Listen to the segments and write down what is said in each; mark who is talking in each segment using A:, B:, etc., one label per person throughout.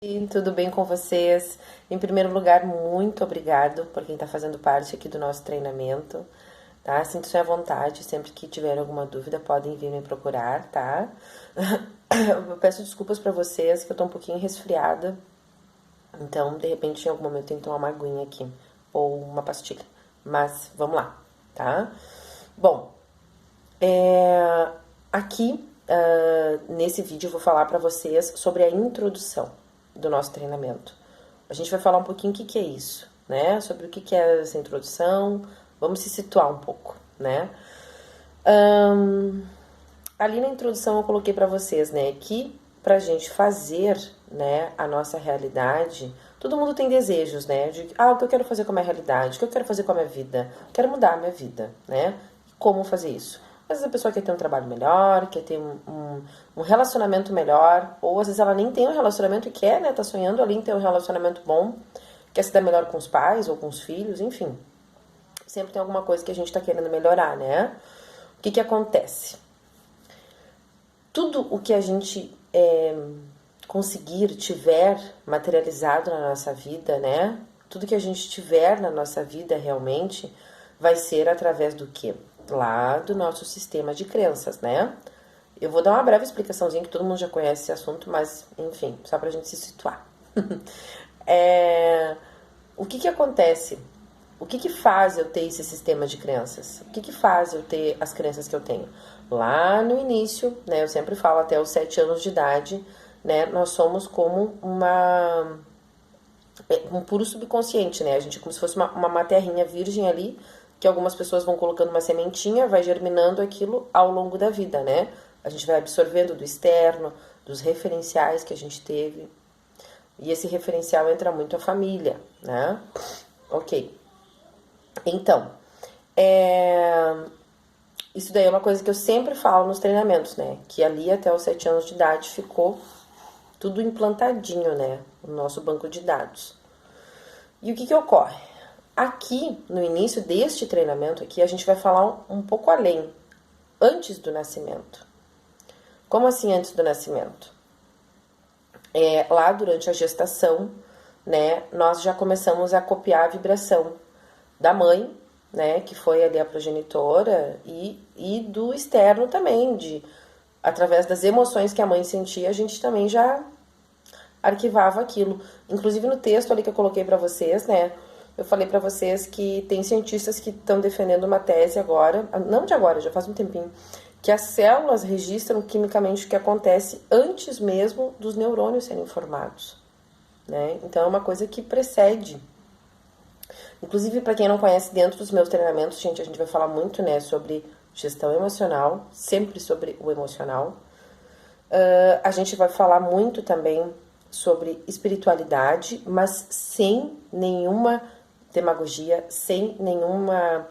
A: E tudo bem com vocês? Em primeiro lugar, muito obrigado por quem está fazendo parte aqui do nosso treinamento, tá? Sintam-se à vontade, sempre que tiverem alguma dúvida, podem vir me procurar, tá? Eu peço desculpas para vocês, que eu tô um pouquinho resfriada, então, de repente, em algum momento, eu tenho que tomar uma aguinha aqui, ou uma pastilha, mas vamos lá, tá? Bom, aqui, nesse vídeo, eu vou falar para vocês sobre a introdução do nosso treinamento. A gente vai falar um pouquinho o que é isso, né? Sobre o que é essa introdução, vamos se situar um pouco, né? Ali na introdução eu coloquei para vocês, né, que pra gente fazer, né, a nossa realidade, todo mundo tem desejos, né, de, o que eu quero fazer com a minha realidade, o que eu quero fazer com a minha vida, quero mudar a minha vida, né, como fazer isso? Às vezes a pessoa quer ter um trabalho melhor, quer ter um relacionamento melhor, ou às vezes ela nem tem um relacionamento e quer, né, tá sonhando ali em ter um relacionamento bom, quer se dar melhor com os pais ou com os filhos, enfim. Sempre tem alguma coisa que a gente tá querendo melhorar, né? O que acontece? Tudo o que a gente conseguir, tiver materializado na nossa vida, né? Tudo que a gente tiver na nossa vida realmente vai ser através do quê? Lá do nosso sistema de crenças, né? Eu vou dar uma breve explicaçãozinha que todo mundo já conhece esse assunto, mas enfim, só pra gente se situar. O que acontece? O que faz eu ter esse sistema de crenças? O que faz eu ter as crenças que eu tenho? Lá no início, né, eu sempre falo até os 7 anos de idade, né, nós somos como um puro subconsciente, né? A gente é como se fosse uma terrinha virgem ali, que algumas pessoas vão colocando uma sementinha, vai germinando aquilo ao longo da vida, né? A gente vai absorvendo do externo, dos referenciais que a gente teve. E esse referencial entra muito a família, né? Ok. Então, isso daí é uma coisa que eu sempre falo nos treinamentos, né? Que ali até os 7 anos de idade ficou tudo implantadinho, né? No nosso banco de dados. E o que ocorre? Aqui, no início deste treinamento aqui, a gente vai falar um pouco além, antes do nascimento. Como assim antes do nascimento? Lá durante a gestação, né, nós já começamos a copiar a vibração da mãe, né, que foi ali a progenitora, e do externo também, através das emoções que a mãe sentia, a gente também já arquivava aquilo. Inclusive no texto ali que eu coloquei para vocês, né, eu falei para vocês que tem cientistas que estão defendendo uma tese agora, não de agora, já faz um tempinho, que as células registram quimicamente o que acontece antes mesmo dos neurônios serem formados, né? Então é uma coisa que precede. Inclusive, para quem não conhece, dentro dos meus treinamentos, gente, a gente vai falar muito, né, sobre gestão emocional, sempre sobre o emocional. A gente vai falar muito também sobre espiritualidade, mas sem nenhuma demagogia, sem nenhuma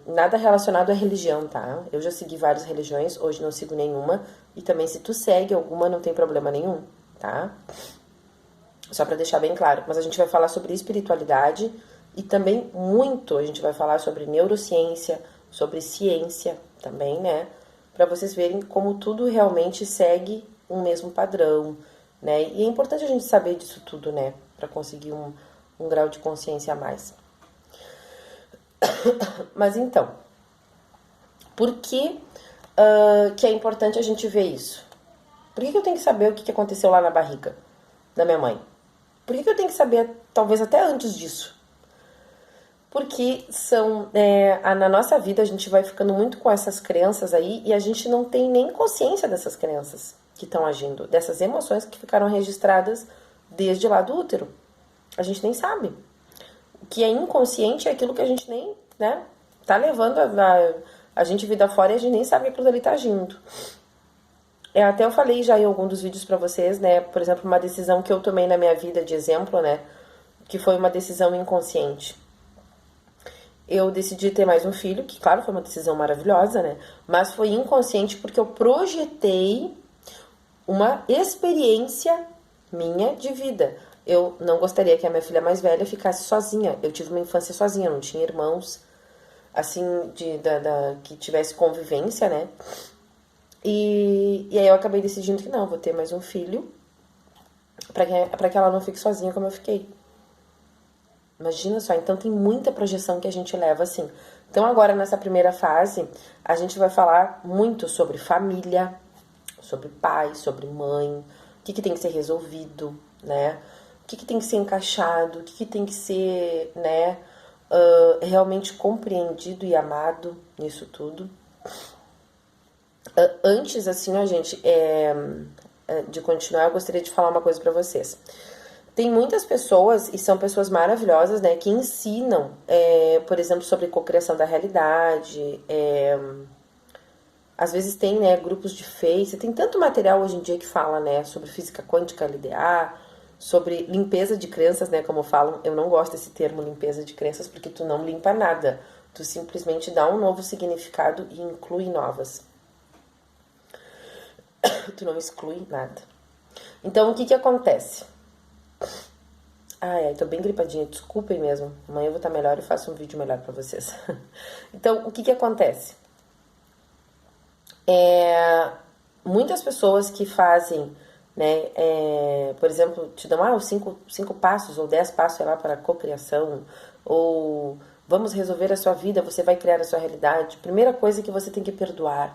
A: nada relacionado à religião, tá? Eu já segui várias religiões, hoje não sigo nenhuma, e também se tu segue alguma não tem problema nenhum, tá? Só para deixar bem claro, mas a gente vai falar sobre espiritualidade e também muito a gente vai falar sobre neurociência, sobre ciência também, né? Para vocês verem como tudo realmente segue um mesmo padrão, né? E é importante a gente saber disso tudo, né? Para conseguir um grau de consciência a mais. Mas então, por que que é importante a gente ver isso? Por que eu tenho que saber o que aconteceu lá na barriga da minha mãe? Por que eu tenho que saber, talvez até antes disso? Porque na nossa vida a gente vai ficando muito com essas crenças aí e a gente não tem nem consciência dessas crenças que estão agindo, dessas emoções que ficaram registradas desde lá do útero. A gente nem sabe. O que é inconsciente é aquilo que a gente nem, né, tá levando a gente vida fora e a gente nem sabe que aquilo ali tá agindo. Até eu falei já em algum dos vídeos pra vocês, né, por exemplo, uma decisão que eu tomei na minha vida de exemplo, né, que foi uma decisão inconsciente. Eu decidi ter mais um filho, que claro, foi uma decisão maravilhosa, né, mas foi inconsciente porque eu projetei uma experiência minha de vida. Eu não gostaria que a minha filha mais velha ficasse sozinha. Eu tive uma infância sozinha, não tinha irmãos, assim, que tivesse convivência, né? E aí eu acabei decidindo que não, vou ter mais um filho. pra que ela não fique sozinha como eu fiquei. Imagina só, então tem muita projeção que a gente leva assim. Então agora nessa primeira fase, a gente vai falar muito sobre família, sobre pai, sobre mãe, o que tem que ser resolvido, né? O que tem que ser encaixado, o que tem que ser, né, realmente compreendido e amado nisso tudo. Antes, assim, ó, gente, de continuar, eu gostaria de falar uma coisa pra vocês. Tem muitas pessoas, e são pessoas maravilhosas, né, que ensinam, por exemplo, sobre cocriação da realidade, às vezes tem, né, grupos de Face, tem tanto material hoje em dia que fala, né, sobre física quântica, LDA, sobre limpeza de crenças, né, como falam. Eu não gosto desse termo limpeza de crenças, porque tu não limpa nada, tu simplesmente dá um novo significado e inclui novas. Tu não exclui nada. Então, o que acontece? Ai, tô bem gripadinha, desculpem mesmo. Amanhã eu vou estar melhor e faço um vídeo melhor pra vocês. Então, o que acontece? Muitas pessoas que fazem, né, por exemplo, te dão os 5 passos ou 10 passos, sei lá, para a cocriação, ou vamos resolver a sua vida, você vai criar a sua realidade. Primeira coisa é que você tem que perdoar.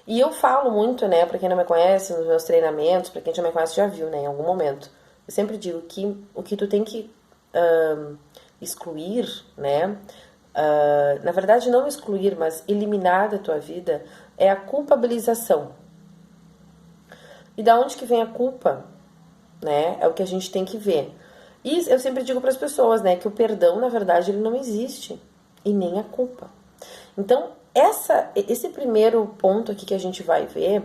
A: E eu falo muito, né, pra quem não me conhece, nos meus treinamentos, pra quem já me conhece já viu, né, em algum momento. Eu sempre digo que o que tu tem que excluir, né, na verdade não excluir, mas eliminar da tua vida é a culpabilização. E da onde que vem a culpa, né, é o que a gente tem que ver. E eu sempre digo para as pessoas, né, que o perdão, na verdade, ele não existe, e nem a culpa. Então, esse primeiro ponto aqui que a gente vai ver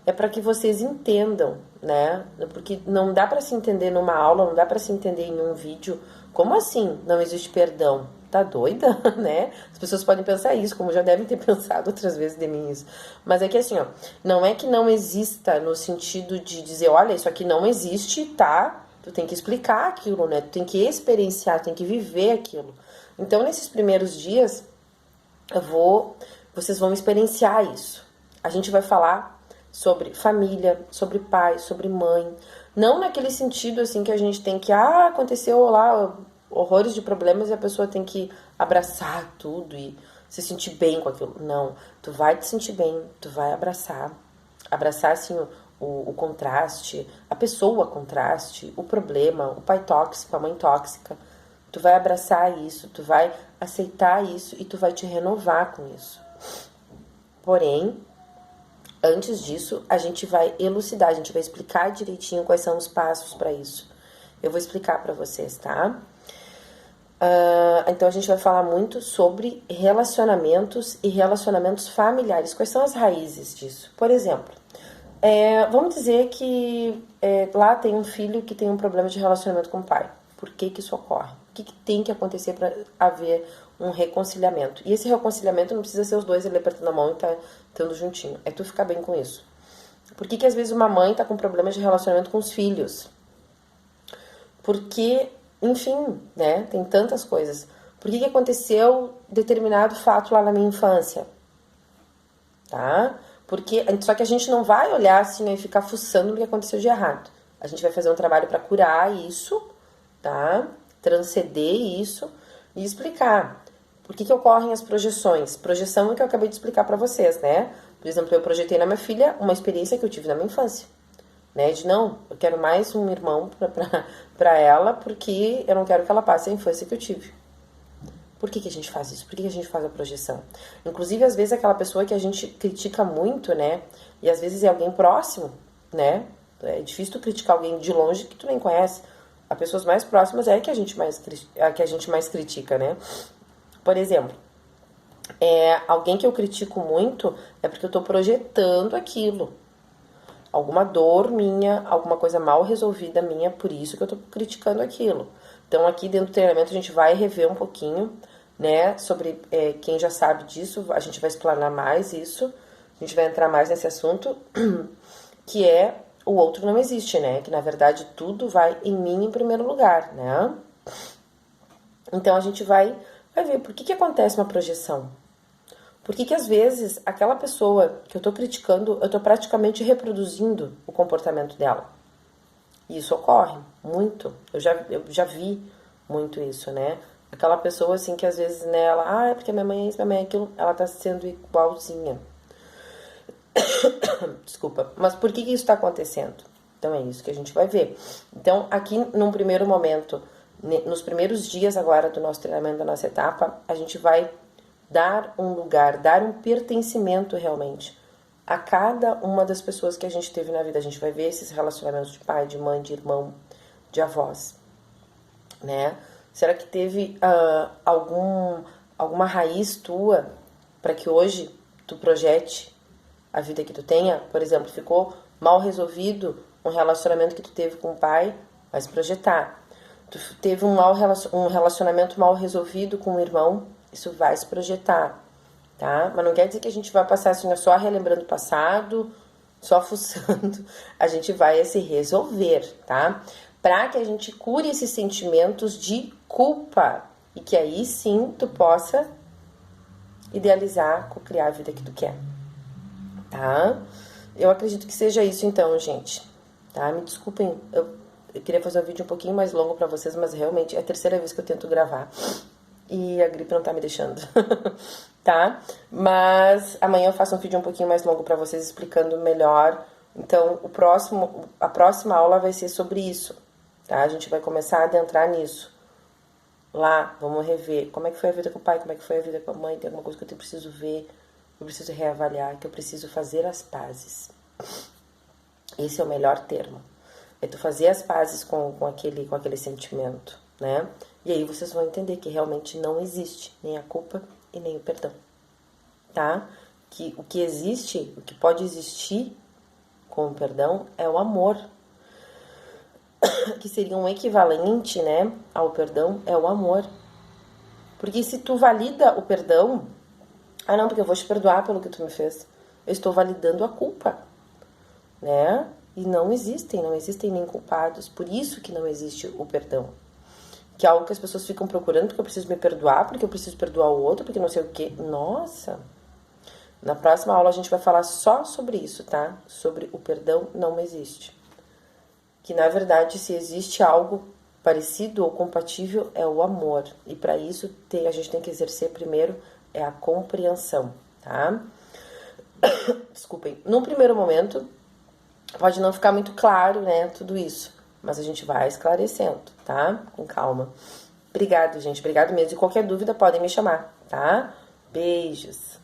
A: é para que vocês entendam, né? Porque não dá para se entender numa aula, não dá para se entender em um vídeo. Como assim não existe perdão? Tá doida, né? As pessoas podem pensar isso, como já devem ter pensado outras vezes de mim isso. Mas é que assim, ó, não é que não exista no sentido de dizer, olha, isso aqui não existe, tá? Tu tem que explicar aquilo, né? Tu tem que experienciar, tu tem que viver aquilo. Então, nesses primeiros dias, vocês vão experienciar isso. A gente vai falar sobre família, sobre pai, sobre mãe. Não naquele sentido assim que a gente tem que, aconteceu lá horrores de problemas e a pessoa tem que abraçar tudo e se sentir bem com aquilo. Não, tu vai te sentir bem, tu vai abraçar. Abraçar assim o contraste, a pessoa contraste, o problema, o pai tóxico, a mãe tóxica. Tu vai abraçar isso, tu vai aceitar isso e tu vai te renovar com isso. Porém, antes disso, a gente vai elucidar, a gente vai explicar direitinho quais são os passos para isso. Eu vou explicar para vocês, tá? Então, a gente vai falar muito sobre relacionamentos e relacionamentos familiares. Quais são as raízes disso? Por exemplo, vamos dizer que lá tem um filho que tem um problema de relacionamento com o pai. Por que isso ocorre? O que tem que acontecer para haver um reconciliamento? E esse reconciliamento não precisa ser os dois ali apertando a mão e tá estando juntinho. É tu ficar bem com isso. Por que às vezes uma mãe tá com problemas de relacionamento com os filhos? Porque, enfim, né? Tem tantas coisas. Por que aconteceu determinado fato lá na minha infância? Tá? Só que a gente não vai olhar assim e ficar fuçando no que aconteceu de errado. A gente vai fazer um trabalho para curar isso, tá? Transcender isso e explicar por que ocorrem as projeções. Projeção é o que eu acabei de explicar para vocês, né? Por exemplo, eu projetei na minha filha uma experiência que eu tive na minha infância, né? De não, eu quero mais um irmão para ela porque eu não quero que ela passe a infância que eu tive. Por que a gente faz isso? Por que a gente faz a projeção? Inclusive, às vezes, aquela pessoa que a gente critica muito, né? E às vezes é alguém próximo, né? É difícil tu criticar alguém de longe que tu nem conhece. As pessoas mais próximas é a que a gente mais critica, né? Por exemplo, alguém que eu critico muito é porque eu tô projetando aquilo. Alguma dor minha, alguma coisa mal resolvida minha, por isso que eu tô criticando aquilo. Então, aqui dentro do treinamento, a gente vai rever um pouquinho, né, sobre quem já sabe disso, a gente vai explanar mais isso, a gente vai entrar mais nesse assunto, que é o outro não existe, né? Que na verdade tudo vai em mim em primeiro lugar, né? Então a gente vai ver por que acontece uma projeção. Por que às vezes aquela pessoa que eu tô criticando, eu tô praticamente reproduzindo o comportamento dela. E isso ocorre muito. Eu já vi muito isso, né? Aquela pessoa, assim, que às vezes, né, ela, é porque minha mãe é isso, minha mãe é aquilo, ela tá sendo igualzinha. Desculpa. Mas por que isso tá acontecendo? Então é isso que a gente vai ver. Então, aqui num primeiro momento, nos primeiros dias agora do nosso treinamento, da nossa etapa, a gente vai dar um lugar, dar um pertencimento realmente a cada uma das pessoas que a gente teve na vida. A gente vai ver esses relacionamentos de pai, de mãe, de irmão, de avós, né? Será que teve alguma raiz tua para que hoje tu projete a vida que tu tenha? Por exemplo, ficou mal resolvido um relacionamento que tu teve com o pai, vai se projetar. Tu teve um relacionamento mal resolvido com o irmão, isso vai se projetar, tá? Mas não quer dizer que a gente vai passar assim só relembrando o passado, só fuçando. A gente vai se resolver, tá? Para que a gente cure esses sentimentos de culpa e que aí sim tu possa idealizar, criar a vida que tu quer, tá? Eu acredito que seja isso então, gente, tá? Me desculpem, eu queria fazer um vídeo um pouquinho mais longo pra vocês, mas realmente é a terceira vez que eu tento gravar e a gripe não tá me deixando, tá? Mas amanhã eu faço um vídeo um pouquinho mais longo pra vocês explicando melhor. Então, a próxima aula vai ser sobre isso, tá? A gente vai começar a adentrar nisso. Lá, vamos rever como é que foi a vida com o pai, como é que foi a vida com a mãe, tem alguma coisa que eu preciso ver, eu preciso reavaliar, que eu preciso fazer as pazes. Esse é o melhor termo. É tu fazer as pazes com aquele sentimento, né? E aí vocês vão entender que realmente não existe nem a culpa e nem o perdão, tá? Que o que existe, o que pode existir com o perdão é o amor, que seria um equivalente, né, ao perdão, é o amor. Porque se tu valida o perdão, não, porque eu vou te perdoar pelo que tu me fez, eu estou validando a culpa, né? E não existem nem culpados, por isso que não existe o perdão. Que é algo que as pessoas ficam procurando, porque eu preciso me perdoar, porque eu preciso perdoar o outro, porque não sei o quê. Nossa! Na próxima aula a gente vai falar só sobre isso, tá? Sobre o perdão não existe. Que na verdade, se existe algo parecido ou compatível, é o amor. E para isso a gente tem que exercer primeiro a compreensão, tá? Desculpem. Num primeiro momento, pode não ficar muito claro, né, tudo isso. Mas a gente vai esclarecendo, tá? Com calma. Obrigado, gente. Obrigado mesmo. E qualquer dúvida podem me chamar, tá? Beijos.